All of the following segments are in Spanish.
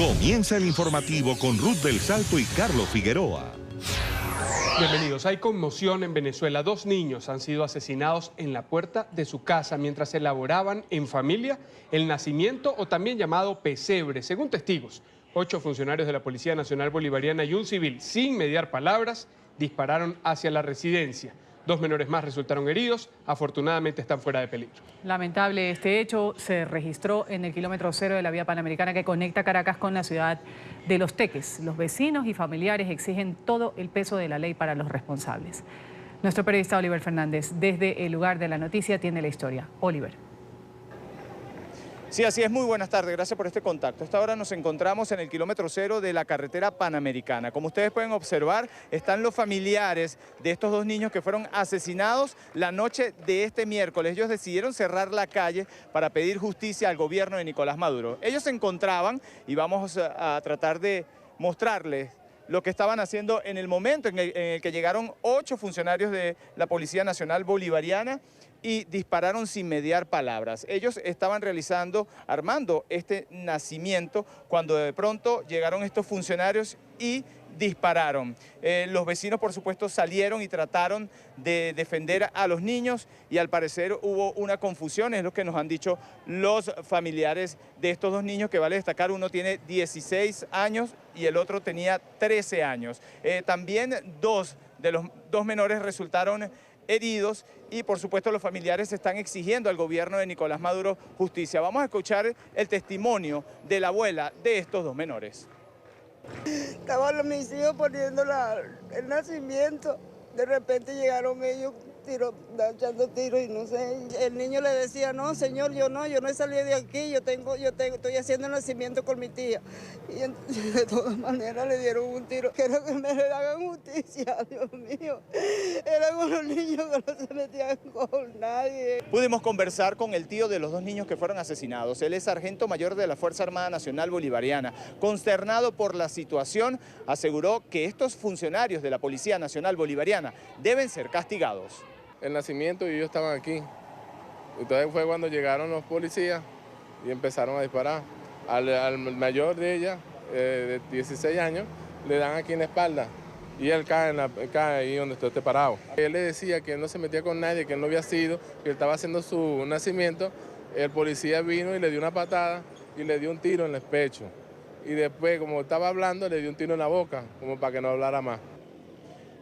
Comienza el informativo con Ruth del Salto y Carlos Figueroa. Bienvenidos. Hay conmoción en Venezuela. 2 niños han sido asesinados en la puerta de su casa mientras elaboraban en familia el nacimiento, o también llamado pesebre. Según testigos, 8 funcionarios de la Policía Nacional Bolivariana y un civil, sin mediar palabras, dispararon hacia la residencia. 2 menores más resultaron heridos, afortunadamente están fuera de peligro. Lamentable este hecho, se registró en el kilómetro 0 de la vía panamericana que conecta Caracas con la ciudad de Los Teques. Los vecinos y familiares exigen todo el peso de la ley para los responsables. Nuestro periodista Oliver Fernández, desde el lugar de la noticia, tiene la historia. Oliver. Sí, así es. Muy buenas tardes. Gracias por este contacto. Hasta ahora nos encontramos en el kilómetro 0 de la carretera panamericana. Como ustedes pueden observar, están los familiares de estos 2 niños que fueron asesinados la noche de este miércoles. Ellos decidieron cerrar la calle para pedir justicia al gobierno de Nicolás Maduro. Ellos se encontraban, y vamos a tratar de mostrarles lo que estaban haciendo en el momento en el que llegaron 8 funcionarios de la Policía Nacional Bolivariana y dispararon sin mediar palabras. Ellos estaban armando este nacimiento, cuando de pronto llegaron estos funcionarios y dispararon. Los vecinos, por supuesto, salieron y trataron de defender a los niños, y al parecer hubo una confusión, es lo que nos han dicho los familiares de estos 2 niños, que vale destacar, uno tiene 16 años y el otro tenía 13 años. También 2 de los 2 menores resultaron heridos, y por supuesto los familiares están exigiendo al gobierno de Nicolás Maduro justicia. Vamos a escuchar el testimonio de la abuela de estos 2 menores. Estaban mis hijos poniendo el nacimiento, de repente llegaron ellos echando tiros, y no sé, el niño le decía: no señor, yo no he salido de aquí, estoy haciendo el nacimiento con mi tía. Y de todas maneras le dieron un tiro. Quiero que me le hagan justicia, Dios mío. Eran unos niños que no se metían con nadie. Pudimos conversar con el tío de los 2 niños que fueron asesinados. Él es sargento mayor de la Fuerza Armada Nacional Bolivariana. Consternado por la situación, aseguró que estos funcionarios de la Policía Nacional Bolivariana deben ser castigados. El nacimiento y ellos estaban aquí. Entonces fue cuando llegaron los policías y empezaron a disparar. Al mayor de ella, de 16 años, le dan aquí en la espalda y él cae ahí donde estoy parado. Él le decía que él no se metía con nadie, que él no había sido, que él estaba haciendo su nacimiento. El policía vino y le dio una patada y le dio un tiro en el pecho. Y después, como estaba hablando, le dio un tiro en la boca, como para que no hablara más.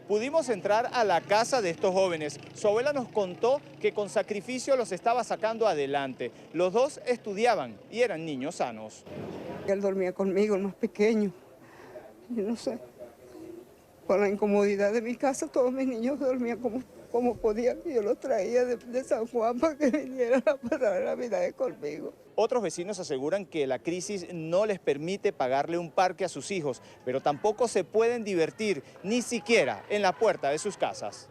Pudimos entrar a la casa de estos jóvenes. Su abuela nos contó que con sacrificio los estaba sacando adelante. Los 2 estudiaban y eran niños sanos. Él dormía conmigo, el más pequeño. Yo no sé, por la incomodidad de mi casa, todos mis niños dormían como podían. Yo los traía de San Juan para que vinieran a pasar la Navidad conmigo. Otros vecinos aseguran que la crisis no les permite pagarle un parque a sus hijos, pero tampoco se pueden divertir, ni siquiera en la puerta de sus casas.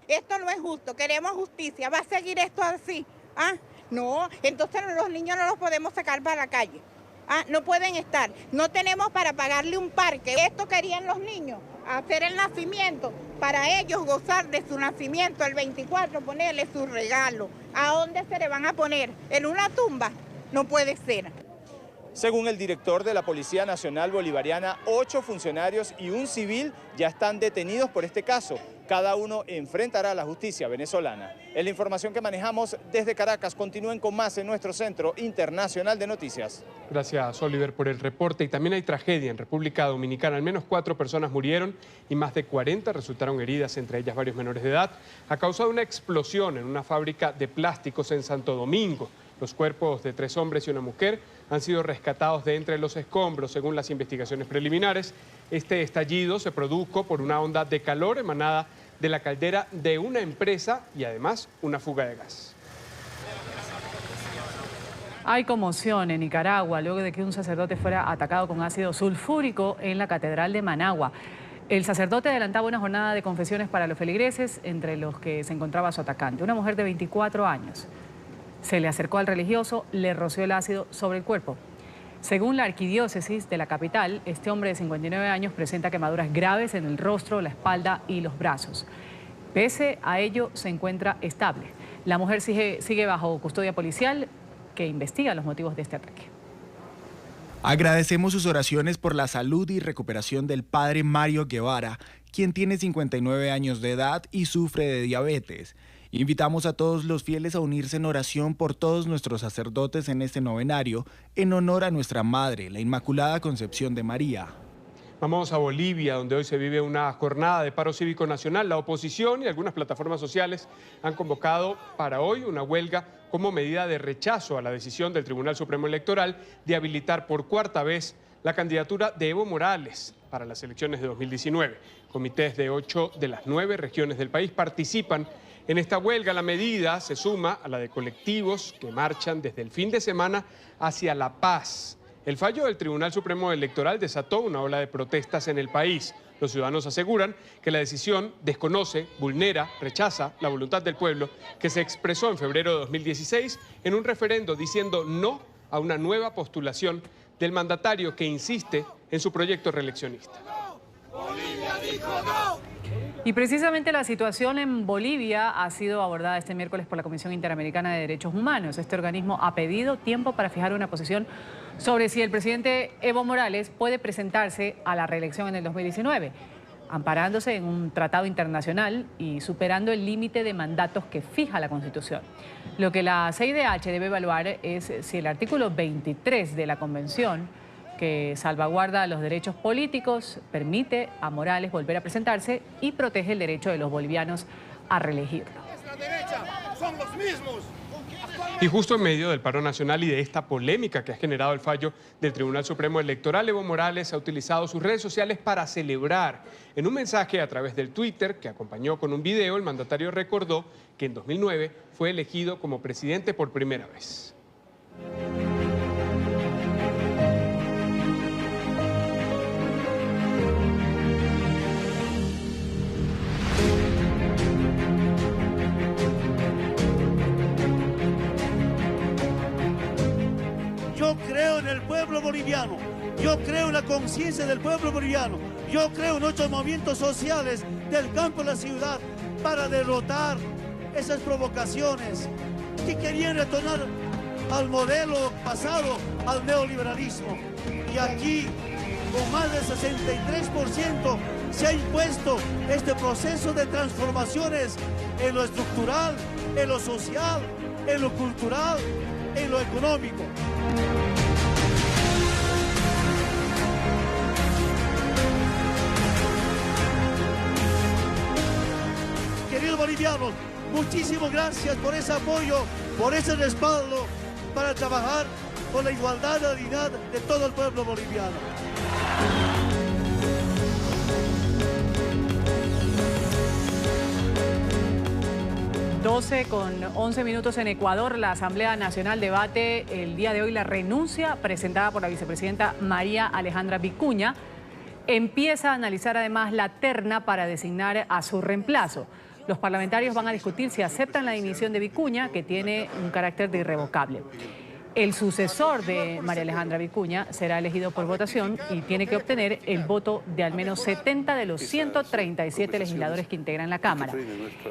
Esto no es justo, queremos justicia. ¿Va a seguir esto así? ¿Ah? No, entonces los niños no los podemos sacar para la calle. ¿Ah? No pueden estar. No tenemos para pagarle un parque. Esto querían los niños, hacer el nacimiento, para ellos gozar de su nacimiento, el 24, ponerle su regalo. ¿A dónde se le van a poner? ¿En una tumba? No puede ser. Según el director de la Policía Nacional Bolivariana, 8 funcionarios y un civil ya están detenidos por este caso. Cada uno enfrentará a la justicia venezolana. Es la información que manejamos desde Caracas. Continúen con más en nuestro Centro Internacional de Noticias. Gracias, Oliver, por el reporte. Y también hay tragedia en República Dominicana. Al menos 4 personas murieron y más de 40 resultaron heridas, entre ellas varios menores de edad, a causa de una explosión en una fábrica de plásticos en Santo Domingo. Los cuerpos de 3 hombres y una mujer han sido rescatados de entre los escombros, según las investigaciones preliminares. Este estallido se produjo por una onda de calor emanada de la caldera de una empresa y además una fuga de gas. Hay conmoción en Nicaragua luego de que un sacerdote fuera atacado con ácido sulfúrico en la Catedral de Managua. El sacerdote adelantaba una jornada de confesiones para los feligreses, entre los que se encontraba su atacante, una mujer de 24 años. Se le acercó al religioso, le roció el ácido sobre el cuerpo. Según la arquidiócesis de la capital, este hombre de 59 años presenta quemaduras graves en el rostro, la espalda y los brazos. Pese a ello, se encuentra estable. La mujer sigue bajo custodia policial, que investiga los motivos de este ataque. Agradecemos sus oraciones por la salud y recuperación del padre Mario Guevara, quien tiene 59 años de edad y sufre de diabetes. Invitamos a todos los fieles a unirse en oración por todos nuestros sacerdotes en este novenario, en honor a nuestra Madre, la Inmaculada Concepción de María. Vamos a Bolivia, donde hoy se vive una jornada de paro cívico nacional. La oposición y algunas plataformas sociales han convocado para hoy una huelga como medida de rechazo a la decisión del Tribunal Supremo Electoral de habilitar por cuarta vez la candidatura de Evo Morales para las elecciones de 2019. Comités de 8 de las 9 regiones del país participan en esta huelga. La medida se suma a la de colectivos que marchan desde el fin de semana hacia la paz. El fallo del Tribunal Supremo Electoral desató una ola de protestas en el país. Los ciudadanos aseguran que la decisión desconoce, vulnera, rechaza la voluntad del pueblo que se expresó en febrero de 2016 en un referendo diciendo no a una nueva postulación del mandatario que insiste en su proyecto reeleccionista. Y precisamente la situación en Bolivia ha sido abordada este miércoles por la Comisión Interamericana de Derechos Humanos. Este organismo ha pedido tiempo para fijar una posición sobre si el presidente Evo Morales puede presentarse a la reelección en el 2019, amparándose en un tratado internacional y superando el límite de mandatos que fija la Constitución. Lo que la CIDH debe evaluar es si el artículo 23 de la Convención, que salvaguarda los derechos políticos, permite a Morales volver a presentarse y protege el derecho de los bolivianos a reelegirlo. Son los mismos. Y justo en medio del paro nacional y de esta polémica que ha generado el fallo del Tribunal Supremo Electoral, Evo Morales ha utilizado sus redes sociales para celebrar. En un mensaje a través del Twitter que acompañó con un video, el mandatario recordó que en 2009 fue elegido como presidente por primera vez. Yo creo en el pueblo boliviano, yo creo en la conciencia del pueblo boliviano, yo creo en nuestros movimientos sociales del campo a la ciudad para derrotar esas provocaciones que querían retornar al modelo pasado, al neoliberalismo. Y aquí, con más del 63%, se ha impuesto este proceso de transformaciones en lo estructural, en lo social, en lo cultural, en lo económico. Queridos bolivianos, muchísimas gracias por ese apoyo, por ese respaldo para trabajar por la igualdad y la dignidad de todo el pueblo boliviano. Con 11 minutos en Ecuador, la Asamblea Nacional debate el día de hoy la renuncia presentada por la vicepresidenta María Alejandra Vicuña. Empieza a analizar además la terna para designar a su reemplazo. Los parlamentarios van a discutir si aceptan la dimisión de Vicuña, que tiene un carácter de irrevocable. El sucesor de María Alejandra Vicuña será elegido por votación y tiene que obtener el voto de al menos 70 de los 137 legisladores que integran la Cámara.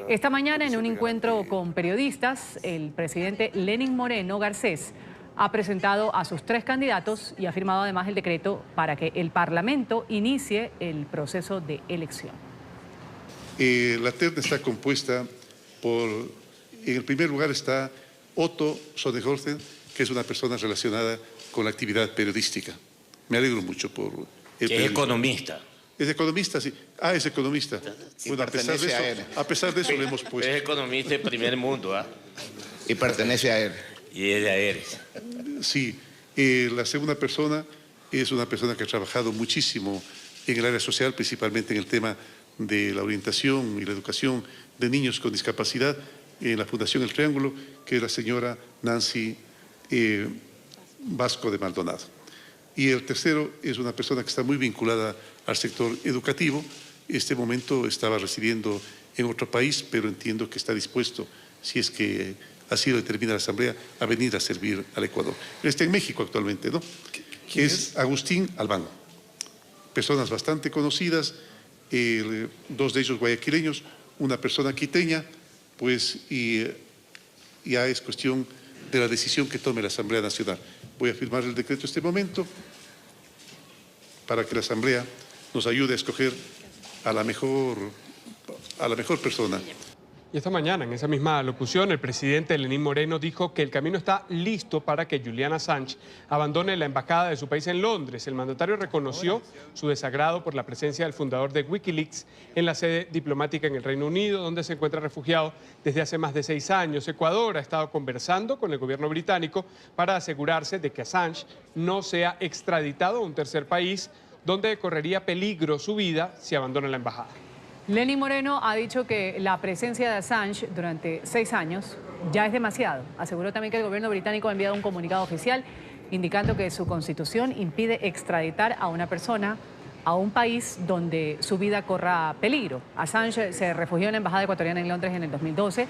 Esta mañana, en un encuentro con periodistas, el presidente Lenín Moreno Garcés ha presentado a sus 3 candidatos y ha firmado además el decreto para que el Parlamento inicie el proceso de elección. La terna está compuesta por, en el primer lugar está Otto Sonnenhorsten, que es una persona relacionada con la actividad periodística. Me alegro mucho por el periodismo. Es economista. ¿Es economista? Sí. Ah, es economista. Sí, bueno, a pesar de eso le hemos puesto. Es economista de primer mundo, ¿ah? Y pertenece a él. Y es de Aeres. Sí. La segunda persona es una persona que ha trabajado muchísimo en el área social, principalmente en el tema de la orientación y la educación de niños con discapacidad en la Fundación El Triángulo, que es la señora Nancy Vasco de Maldonado. Y el tercero es una persona que está muy vinculada al sector educativo. Este momento estaba residiendo en otro país, pero entiendo que está dispuesto, si es que así lo determina la Asamblea, a venir a servir al Ecuador. Él está en México actualmente, ¿no? ¿Quién es? Agustín Albán. Personas bastante conocidas, 2 de ellos guayaquileños, una persona quiteña, pues y ya es cuestión de la decisión que tome la Asamblea Nacional. Voy a firmar el decreto en este momento para que la Asamblea nos ayude a escoger a la mejor persona. Y esta mañana, en esa misma locución, el presidente Lenín Moreno dijo que el camino está listo para que Julian Assange abandone la embajada de su país en Londres. El mandatario reconoció su desagrado por la presencia del fundador de Wikileaks en la sede diplomática en el Reino Unido, donde se encuentra refugiado desde hace más de 6 años. Ecuador ha estado conversando con el gobierno británico para asegurarse de que Assange no sea extraditado a un tercer país, donde correría peligro su vida si abandona la embajada. Lenín Moreno ha dicho que la presencia de Assange durante 6 años ya es demasiado. Aseguró también que el gobierno británico ha enviado un comunicado oficial indicando que su constitución impide extraditar a una persona a un país donde su vida corra peligro. Assange se refugió en la embajada ecuatoriana en Londres en el 2012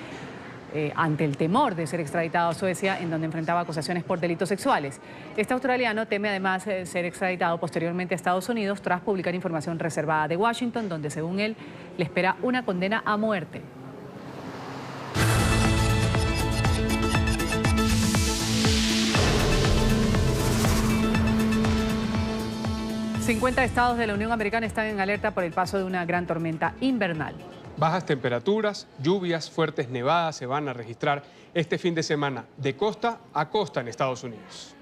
ante el temor de ser extraditado a Suecia, en donde enfrentaba acusaciones por delitos sexuales. Este australiano teme además ser extraditado posteriormente a Estados Unidos tras publicar información reservada de Washington, donde según él le espera una condena a muerte. ...50 estados de la Unión Americana están en alerta por el paso de una gran tormenta invernal. Bajas temperaturas, lluvias, fuertes nevadas se van a registrar este fin de semana de costa a costa en Estados Unidos.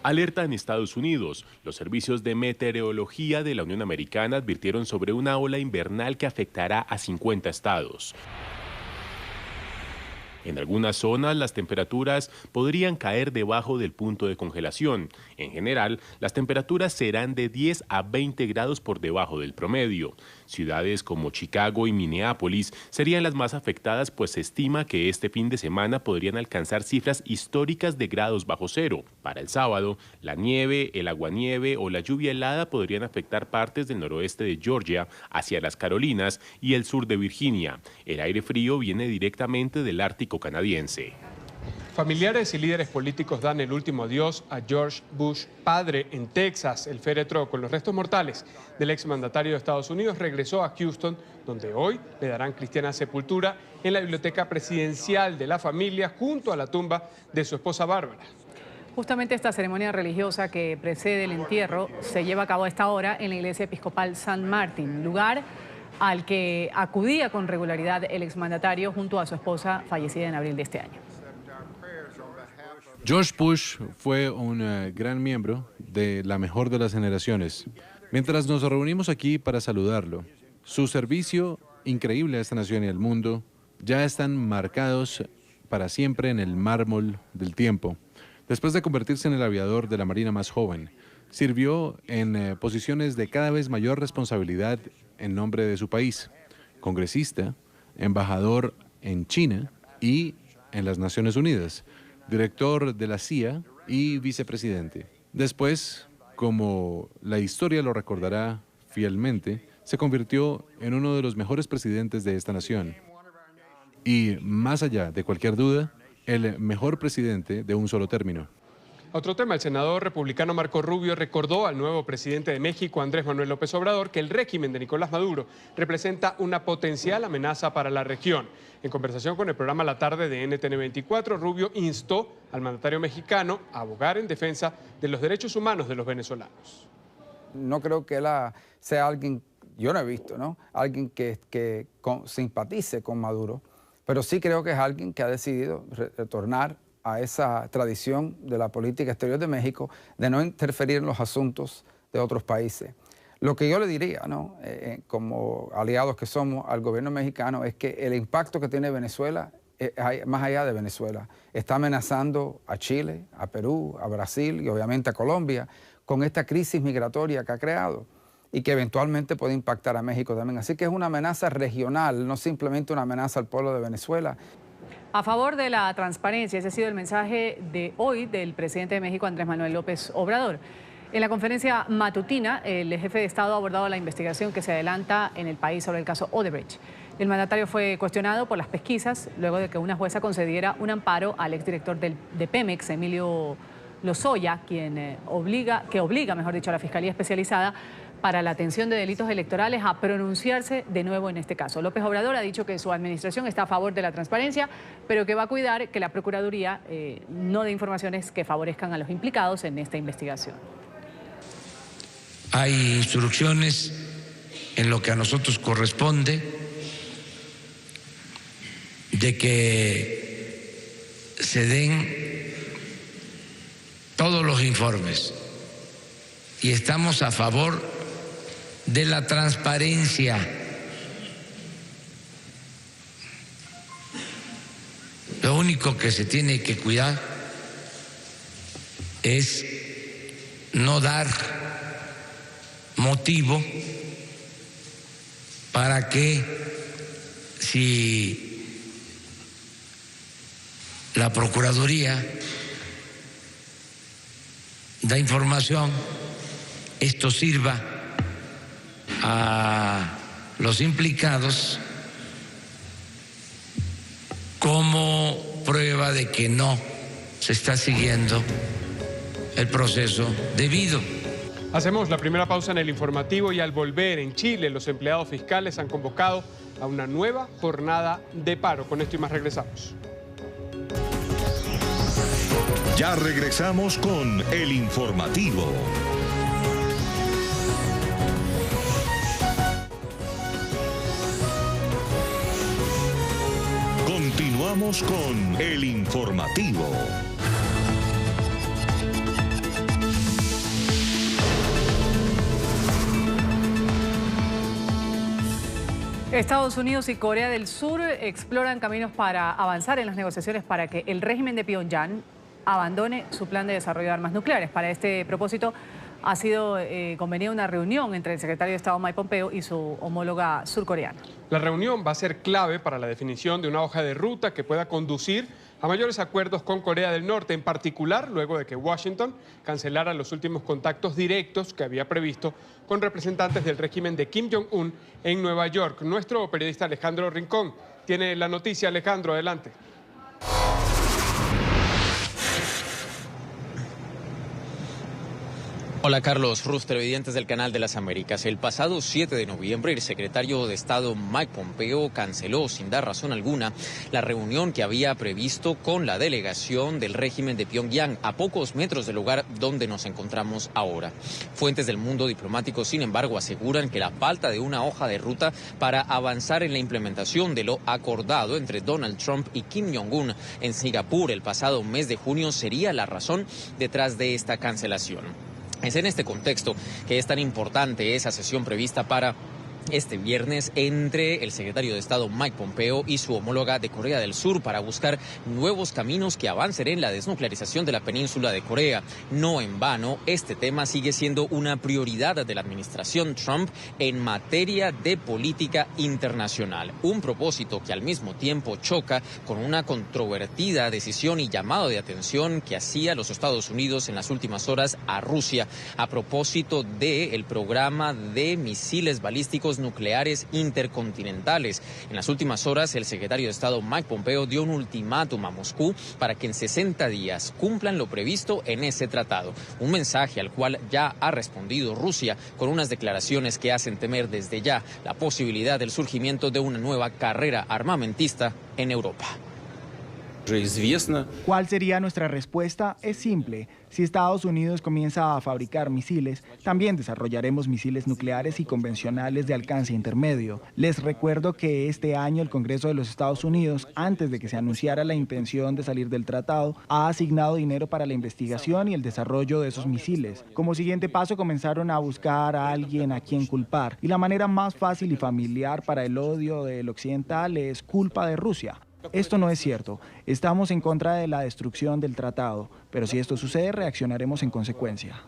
Alerta en Estados Unidos. Los servicios de meteorología de la Unión Americana advirtieron sobre una ola invernal que afectará a 50 estados. En algunas zonas las temperaturas podrían caer debajo del punto de congelación. En general, las temperaturas serán de 10 a 20 grados por debajo del promedio. Ciudades como Chicago y Minneapolis serían las más afectadas, pues se estima que este fin de semana podrían alcanzar cifras históricas de grados bajo cero. Para el sábado, la nieve, el aguanieve o la lluvia helada podrían afectar partes del noroeste de Georgia hacia las Carolinas y el sur de Virginia. El aire frío viene directamente del Ártico canadiense. Familiares y líderes políticos dan el último adiós a George Bush padre en Texas. El féretro con los restos mortales del exmandatario de Estados Unidos regresó a Houston, donde hoy le darán cristiana sepultura en la biblioteca presidencial de la familia junto a la tumba de su esposa Bárbara. Justamente esta ceremonia religiosa que precede el entierro se lleva a cabo a esta hora en la iglesia episcopal San Martín, lugar al que acudía con regularidad el exmandatario junto a su esposa fallecida en abril de este año. George Bush fue un gran miembro de la mejor de las generaciones. Mientras nos reunimos aquí para saludarlo, su servicio increíble a esta nación y al mundo ya están marcados para siempre en el mármol del tiempo. Después de convertirse en el aviador de la Marina más joven, sirvió en posiciones de cada vez mayor responsabilidad en nombre de su país: congresista, embajador en China y en las Naciones Unidas, director de la CIA y vicepresidente. Después, como la historia lo recordará fielmente, se convirtió en uno de los mejores presidentes de esta nación. Y, más allá de cualquier duda, el mejor presidente de un solo término. Otro tema, el senador republicano Marco Rubio recordó al nuevo presidente de México, Andrés Manuel López Obrador, que el régimen de Nicolás Maduro representa una potencial amenaza para la región. En conversación con el programa La Tarde de NTN 24, Rubio instó al mandatario mexicano a abogar en defensa de los derechos humanos de los venezolanos. No creo que él sea alguien, yo no he visto, ¿no?, alguien que simpatice con Maduro, pero sí creo que es alguien que ha decidido retornar a esa tradición de la política exterior de México de no interferir en los asuntos de otros países. Lo que yo le diría, ¿no?, como aliados que somos al gobierno mexicano, es que el impacto que tiene Venezuela, más allá de Venezuela, está amenazando a Chile, a Perú, a Brasil y obviamente a Colombia con esta crisis migratoria que ha creado y que eventualmente puede impactar a México también. Así que es una amenaza regional, no simplemente una amenaza al pueblo de Venezuela. A favor de la transparencia, ese ha sido el mensaje de hoy del presidente de México, Andrés Manuel López Obrador. En la conferencia matutina, el jefe de Estado ha abordado la investigación que se adelanta en el país sobre el caso Odebrecht. El mandatario fue cuestionado por las pesquisas luego de que una jueza concediera un amparo al exdirector de Pemex, Emilio Lozoya, que obliga, a la Fiscalía Especializada para la atención de delitos electorales a pronunciarse de nuevo en este caso. López Obrador ha dicho que su administración está a favor de la transparencia, pero que va a cuidar que la Procuraduría no dé informaciones que favorezcan a los implicados en esta investigación. Hay instrucciones en lo que a nosotros corresponde de que se den todos los informes y estamos a favor de la transparencia. Lo único que se tiene que cuidar es no dar motivo para que si la Procuraduría da información, esto sirva a los implicados como prueba de que no se está siguiendo el proceso debido. Hacemos la primera pausa en el informativo y al volver en Chile los empleados fiscales han convocado a una nueva jornada de paro. Con esto y más regresamos. Ya regresamos con el informativo. Continuamos con el informativo. Estados Unidos y Corea del Sur exploran caminos para avanzar en las negociaciones para que el régimen de Pyongyang abandone su plan de desarrollo de armas nucleares. Para este propósito ha sido convenida una reunión entre el secretario de Estado Mike Pompeo y su homóloga surcoreana. La reunión va a ser clave para la definición de una hoja de ruta que pueda conducir a mayores acuerdos con Corea del Norte, en particular luego de que Washington cancelara los últimos contactos directos que había previsto con representantes del régimen de Kim Jong-un en Nueva York. Nuestro periodista Alejandro Rincón tiene la noticia. Alejandro, adelante. Hola Carlos, Ruz, televidentes del Canal de las Américas. El pasado 7 de noviembre, el secretario de Estado Mike Pompeo canceló sin dar razón alguna la reunión que había previsto con la delegación del régimen de Pyongyang a pocos metros del lugar donde nos encontramos ahora. Fuentes del mundo diplomático, sin embargo, aseguran que la falta de una hoja de ruta para avanzar en la implementación de lo acordado entre Donald Trump y Kim Jong-un en Singapur el pasado mes de junio sería la razón detrás de esta cancelación. Es en este contexto que es tan importante esa sesión prevista para este viernes entre el secretario de Estado Mike Pompeo y su homóloga de Corea del Sur para buscar nuevos caminos que avancen en la desnuclearización de la península de Corea. No en vano, este tema sigue siendo una prioridad de la administración Trump en materia de política internacional. Un propósito que al mismo tiempo choca con una controvertida decisión y llamado de atención que hacía los Estados Unidos en las últimas horas a Rusia a propósito del programa de misiles balísticos nucleares intercontinentales. En las últimas horas, el secretario de Estado Mike Pompeo dio un ultimátum a Moscú para que en 60 días cumplan lo previsto en ese tratado. Un mensaje al cual ya ha respondido Rusia con unas declaraciones que hacen temer desde ya la posibilidad del surgimiento de una nueva carrera armamentista en Europa. ¿Cuál sería nuestra respuesta? Es simple. Si Estados Unidos comienza a fabricar misiles, también desarrollaremos misiles nucleares y convencionales de alcance intermedio. Les recuerdo que este año el Congreso de los Estados Unidos, antes de que se anunciara la intención de salir del tratado, ha asignado dinero para la investigación y el desarrollo de esos misiles. Como siguiente paso comenzaron a buscar a alguien a quien culpar. Y la manera más fácil y familiar para el odio del occidental es culpa de Rusia. Esto no es cierto. Estamos en contra de la destrucción del tratado, pero si esto sucede, reaccionaremos en consecuencia.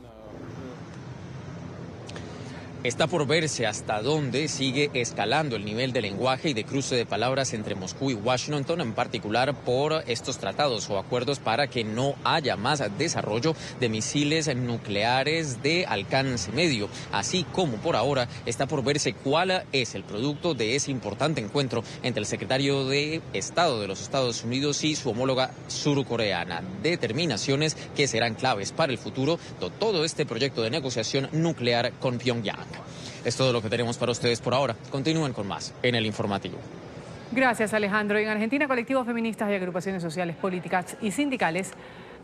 Está por verse hasta dónde sigue escalando el nivel de lenguaje y de cruce de palabras entre Moscú y Washington, en particular por estos tratados o acuerdos para que no haya más desarrollo de misiles nucleares de alcance medio, así como por ahora está por verse cuál es el producto de ese importante encuentro entre el secretario de Estado de los Estados Unidos y su homóloga surcoreana. Determinaciones que serán claves para el futuro de todo este proyecto de negociación nuclear con Pyongyang. Blanca. Es todo lo que tenemos para ustedes por ahora. Continúen con más en el informativo. Gracias, Alejandro. En Argentina, colectivos feministas y agrupaciones sociales, políticas y sindicales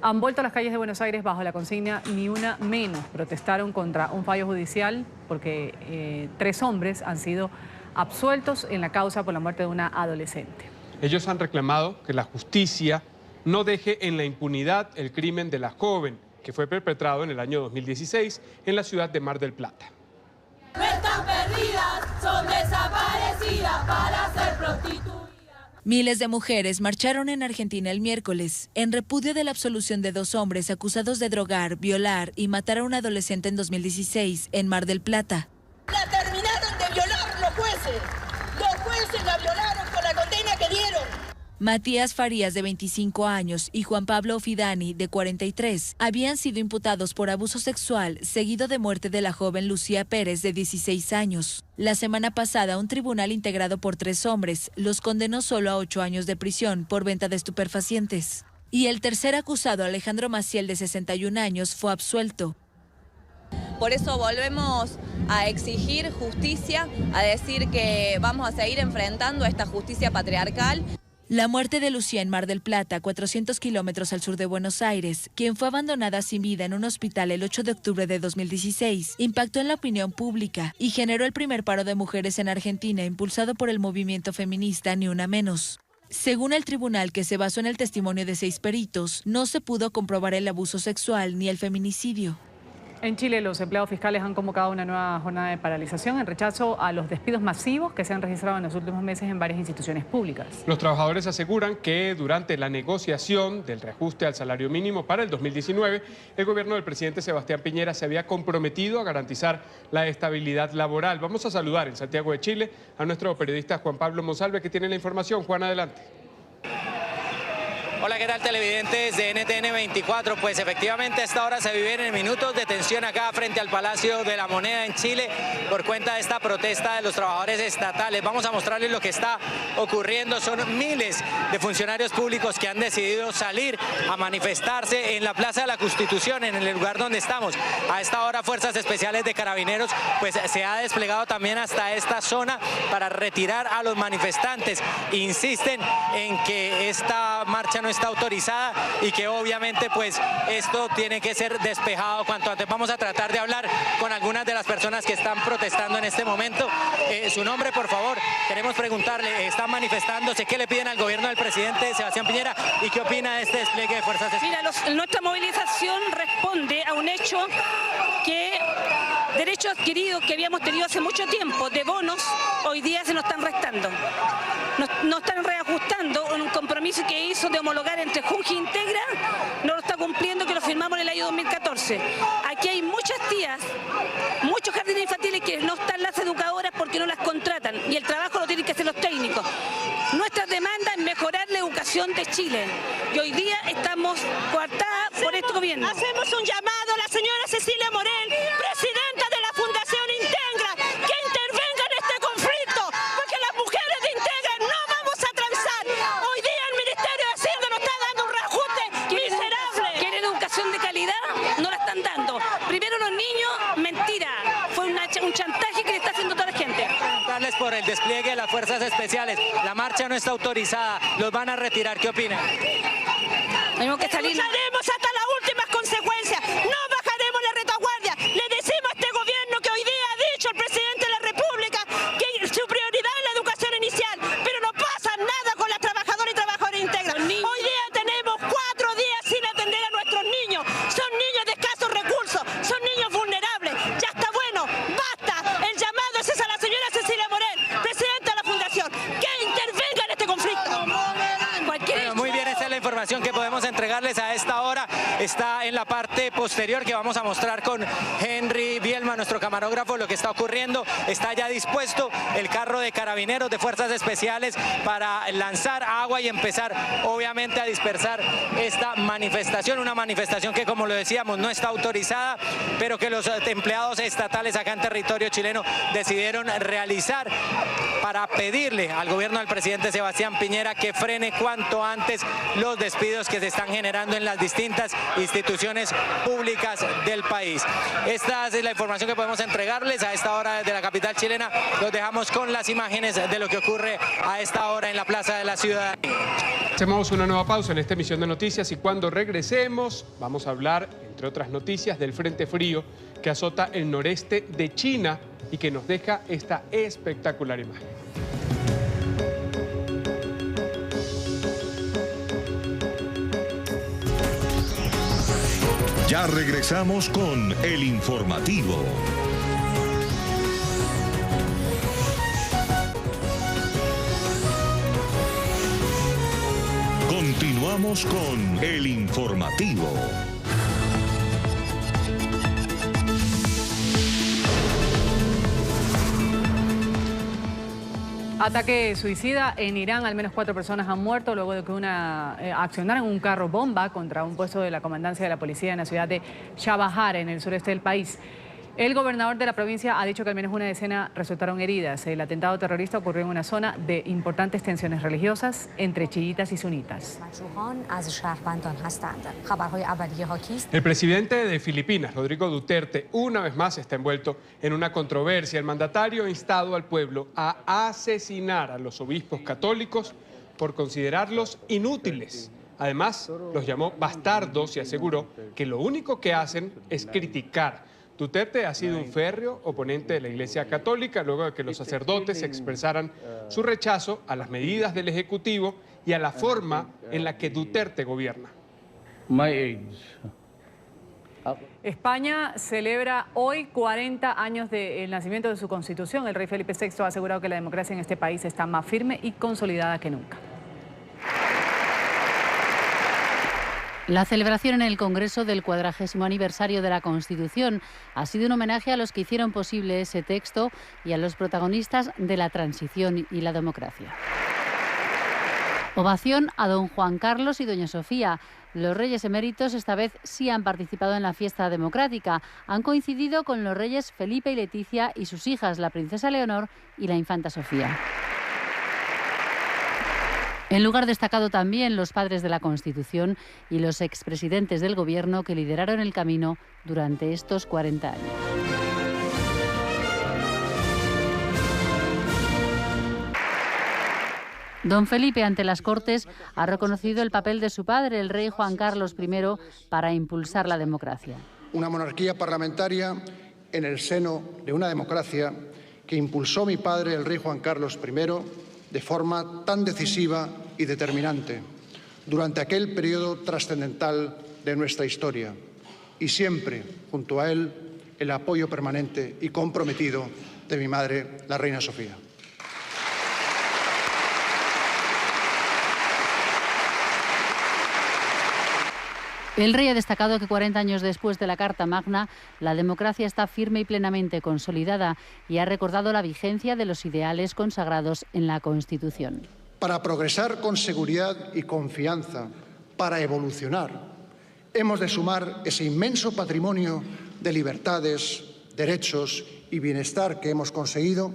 han vuelto a las calles de Buenos Aires bajo la consigna Ni una menos. Protestaron contra un fallo judicial porque 3 hombres han sido absueltos en la causa por la muerte de una adolescente. Ellos han reclamado que la justicia no deje en la impunidad el crimen de la joven que fue perpetrado en el año 2016 en la ciudad de Mar del Plata. No están perdidas, son desaparecidas para ser prostituidas. Miles de mujeres marcharon en Argentina el miércoles en repudio de la absolución de 2 hombres acusados de drogar, violar y matar a una adolescente en 2016 en Mar del Plata. La terminaron de violar los jueces. Los jueces la violaron con la condena que dieron. Matías Farías, de 25 años, y Juan Pablo Fidani, de 43, habían sido imputados por abuso sexual, seguido de muerte de la joven Lucía Pérez, de 16 años. La semana pasada, un tribunal integrado por 3 hombres los condenó solo a 8 años de prisión por venta de estupefacientes. Y el tercer acusado, Alejandro Maciel, de 61 años, fue absuelto. Por eso volvemos a exigir justicia, a decir que vamos a seguir enfrentando a esta justicia patriarcal. La muerte de Lucía en Mar del Plata, 400 kilómetros al sur de Buenos Aires, quien fue abandonada sin vida en un hospital el 8 de octubre de 2016, impactó en la opinión pública y generó el primer paro de mujeres en Argentina, impulsado por el movimiento feminista Ni una menos. Según el tribunal, que se basó en el testimonio de 6 peritos, no se pudo comprobar el abuso sexual ni el feminicidio. En Chile, los empleados fiscales han convocado una nueva jornada de paralización en rechazo a los despidos masivos que se han registrado en los últimos meses en varias instituciones públicas. Los trabajadores aseguran que durante la negociación del reajuste al salario mínimo para el 2019, el gobierno del presidente Sebastián Piñera se había comprometido a garantizar la estabilidad laboral. Vamos a saludar en Santiago de Chile a nuestro periodista Juan Pablo Monsalve, que tiene la información. Juan, adelante. Hola, ¿qué tal, televidentes de NTN 24? Pues efectivamente a esta hora se viven minutos de tensión acá frente al Palacio de la Moneda en Chile por cuenta de esta protesta de los trabajadores estatales. Vamos a mostrarles lo que está ocurriendo. Son miles de funcionarios públicos que han decidido salir a manifestarse en la Plaza de la Constitución, en el lugar donde estamos. A esta hora, Fuerzas Especiales de Carabineros pues se ha desplegado también hasta esta zona para retirar a los manifestantes. Insisten en que esta marcha no está autorizada y que obviamente pues esto tiene que ser despejado cuanto antes. Vamos a tratar de hablar con algunas de las personas que están protestando en este momento. Su nombre, por favor. Queremos preguntarle, están manifestándose, ¿qué le piden al gobierno del presidente Sebastián Piñera y qué opina de este despliegue de fuerzas especiales? Mira, nuestra movilización responde a un hecho que derechos adquiridos que habíamos tenido hace mucho tiempo de bonos, hoy día se nos están restando. Nos están reajustando un compromiso que hizo de homologar entre Junji e Integra, no lo está cumpliendo, que lo firmamos en el año 2014. Aquí hay muchas tías, muchos jardines infantiles que no están las educadoras porque no las contratan y el trabajo lo tienen que hacer los técnicos. Nuestra demanda es mejorar la educación de Chile y hoy día estamos coartadas por este gobierno. Hacemos un llamado a la señora Cecilia Morel, presidenta de la Fundación Integra, que intervenga en este conflicto, porque las mujeres de Integra no vamos a transar. Hoy día el Ministerio de Hacienda nos está dando un reajuste miserable. ¿Quieren educación de calidad? No la están dando. Primero los niños, mentira. Fue un chantaje que le está haciendo toda la gente. Preguntarles por el despliegue de las fuerzas especiales. La marcha no está autorizada. Los van a retirar. ¿Qué opinan? Tenemos que salir. Lucharemos hasta las últimas consecuencias. No bajaremos la retaguardia. Le decimos a este gobierno que hoy día ha dicho el presidente de la República que su prioridad es la educación inicial, pero no pasa nada con las trabajadoras y trabajadores íntegras. Hoy día tenemos 4 días sin atender a nuestros niños. Son niños de escasos recursos, son niños vulnerables. Ya está bueno, basta. El llamado es a la señora Cecilia Morel, presidenta de la Fundación, que intervenga en este conflicto. Bueno, muy bien, esa es la información que podemos entregarles a esta hora. Está en la parte posterior que vamos a mostrar con Henry Bielma, nuestro camarógrafo, lo que está ocurriendo. Está ya dispuesto el carro de carabineros de fuerzas especiales para lanzar agua y empezar obviamente a dispersar esta manifestación, una manifestación que, como lo decíamos, no está autorizada, pero que los empleados estatales acá en territorio chileno decidieron realizar para pedirle al gobierno del presidente Sebastián Piñera que frene cuanto antes los despidos que se están generando en las distintas instituciones instituciones públicas del país. Esta es la información que podemos entregarles a esta hora desde la capital chilena. Los dejamos con las imágenes de lo que ocurre a esta hora en la Plaza de la Ciudad. Hacemos una nueva pausa en esta emisión de noticias y cuando regresemos vamos a hablar, entre otras noticias, del frente frío que azota el noreste de China y que nos deja esta espectacular imagen. Ya regresamos con el informativo. Continuamos con el informativo. Ataque suicida en Irán. Al menos 4 personas han muerto luego de que accionaran un carro bomba contra un puesto de la comandancia de la policía en la ciudad de Chabahar, en el sureste del país. El gobernador de la provincia ha dicho que al menos una decena resultaron heridas. El atentado terrorista ocurrió en una zona de importantes tensiones religiosas entre chiitas y sunitas. El presidente de Filipinas, Rodrigo Duterte, una vez más está envuelto en una controversia. El mandatario ha instado al pueblo a asesinar a los obispos católicos por considerarlos inútiles. Además, los llamó bastardos y aseguró que lo único que hacen es criticar. Duterte ha sido un férreo oponente de la Iglesia Católica luego de que los sacerdotes expresaran su rechazo a las medidas del Ejecutivo y a la forma en la que Duterte gobierna. España celebra hoy 40 años del nacimiento de su Constitución. El rey Felipe VI ha asegurado que la democracia en este país está más firme y consolidada que nunca. La celebración en el Congreso del 40º aniversario de la Constitución ha sido un homenaje a los que hicieron posible ese texto y a los protagonistas de la transición y la democracia. Ovación a don Juan Carlos y doña Sofía. Los reyes eméritos esta vez sí han participado en la fiesta democrática. Han coincidido con los reyes Felipe y Leticia y sus hijas, la princesa Leonor y la infanta Sofía. En lugar destacado también los padres de la Constitución y los expresidentes del Gobierno que lideraron el camino durante estos 40 años. Don Felipe, ante las Cortes, ha reconocido el papel de su padre, el rey Juan Carlos I, para impulsar la democracia. Una monarquía parlamentaria en el seno de una democracia que impulsó mi padre, el rey Juan Carlos I, de forma tan decisiva y determinante durante aquel periodo trascendental de nuestra historia. Y siempre, junto a él, el apoyo permanente y comprometido de mi madre, la reina Sofía. El rey ha destacado que 40 años después de la Carta Magna, la democracia está firme y plenamente consolidada y ha recordado la vigencia de los ideales consagrados en la Constitución. Para progresar con seguridad y confianza, para evolucionar, hemos de sumar ese inmenso patrimonio de libertades, derechos y bienestar que hemos conseguido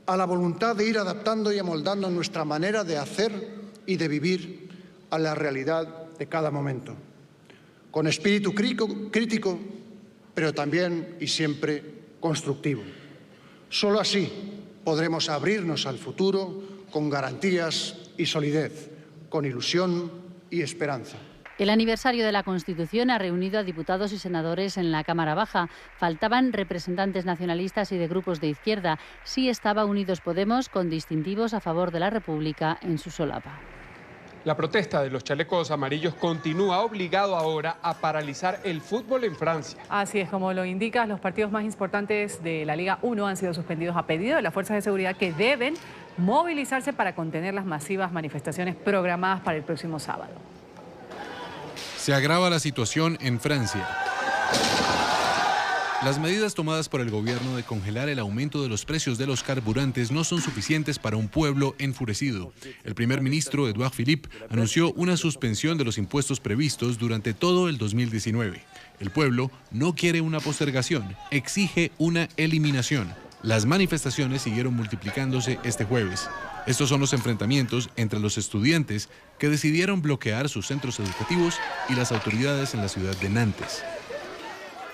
a la voluntad de ir adaptando y amoldando nuestra manera de hacer y de vivir a la realidad de cada momento. Con espíritu crítico, pero también y siempre constructivo. Solo así podremos abrirnos al futuro con garantías y solidez, con ilusión y esperanza. El aniversario de la Constitución ha reunido a diputados y senadores en la Cámara Baja. Faltaban representantes nacionalistas y de grupos de izquierda. Sí estaba Unidos Podemos, con distintivos a favor de la República en su solapa. La protesta de los chalecos amarillos continúa, obligado ahora a paralizar el fútbol en Francia. Así es, como lo indicas, los partidos más importantes de la Liga 1 han sido suspendidos a pedido de las fuerzas de seguridad que deben movilizarse para contener las masivas manifestaciones programadas para el próximo sábado. Se agrava la situación en Francia. Las medidas tomadas por el gobierno de congelar el aumento de los precios de los carburantes no son suficientes para un pueblo enfurecido. El primer ministro, Édouard Philippe, anunció una suspensión de los impuestos previstos durante todo el 2019. El pueblo no quiere una postergación, exige una eliminación. Las manifestaciones siguieron multiplicándose este jueves. Estos son los enfrentamientos entre los estudiantes que decidieron bloquear sus centros educativos y las autoridades en la ciudad de Nantes.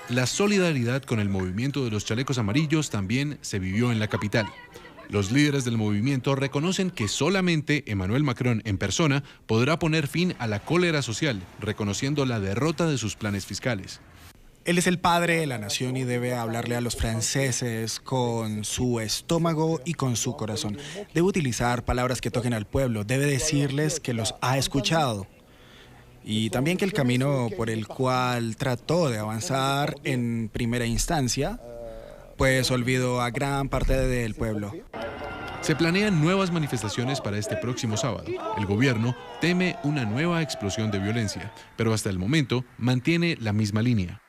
La solidaridad con el movimiento de los chalecos amarillos también se vivió en la capital. Los líderes del movimiento reconocen que solamente Emmanuel Macron en persona podrá poner fin a la cólera social, reconociendo la derrota de sus planes fiscales. Él es el padre de la nación y debe hablarle a los franceses con su estómago y con su corazón. Debe utilizar palabras que toquen al pueblo, debe decirles que los ha escuchado. Y también que el camino por el cual trató de avanzar en primera instancia, pues olvidó a gran parte del pueblo. Se planean nuevas manifestaciones para este próximo sábado. El gobierno teme una nueva explosión de violencia, pero hasta el momento mantiene la misma línea.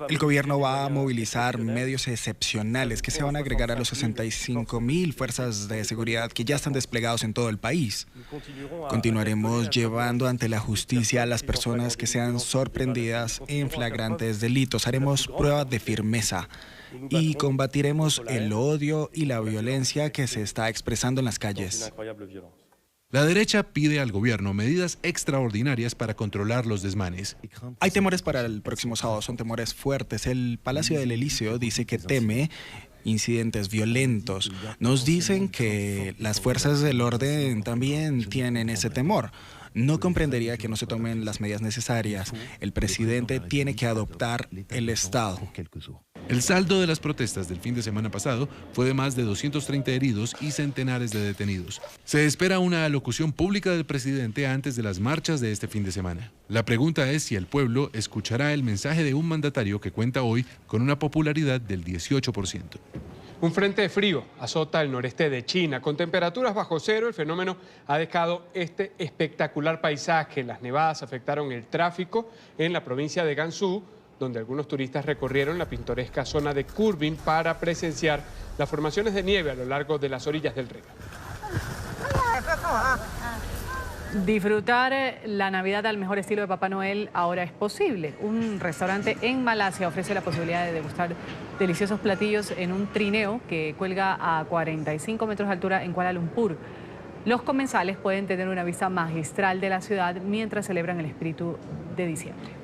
El gobierno va a movilizar medios excepcionales que se van a agregar a los 65.000 fuerzas de seguridad que ya están desplegados en todo el país. Continuaremos llevando ante la justicia a las personas que sean sorprendidas en flagrantes delitos. Haremos pruebas de firmeza y combatiremos el odio y la violencia que se está expresando en las calles. La derecha pide al gobierno medidas extraordinarias para controlar los desmanes. Hay temores para el próximo sábado, son temores fuertes. El Palacio del Elíseo dice que teme incidentes violentos. Nos dicen que las fuerzas del orden también tienen ese temor. No comprendería que no se tomen las medidas necesarias. El presidente tiene que adoptar el Estado. El saldo de las protestas del fin de semana pasado fue de más de 230 heridos y centenares de detenidos. Se espera una alocución pública del presidente antes de las marchas de este fin de semana. La pregunta es si el pueblo escuchará el mensaje de un mandatario que cuenta hoy con una popularidad del 18%. Un frente frío azota el noreste de China. Con temperaturas bajo cero, el fenómeno ha dejado este espectacular paisaje. Las nevadas afectaron el tráfico en la provincia de Gansu, donde algunos turistas recorrieron la pintoresca zona de Kurbin para presenciar las formaciones de nieve a lo largo de las orillas del río. Disfrutar la Navidad al mejor estilo de Papá Noel ahora es posible. Un restaurante en Malasia ofrece la posibilidad de degustar deliciosos platillos en un trineo que cuelga a 45 metros de altura en Kuala Lumpur. Los comensales pueden tener una vista magistral de la ciudad mientras celebran el espíritu de diciembre.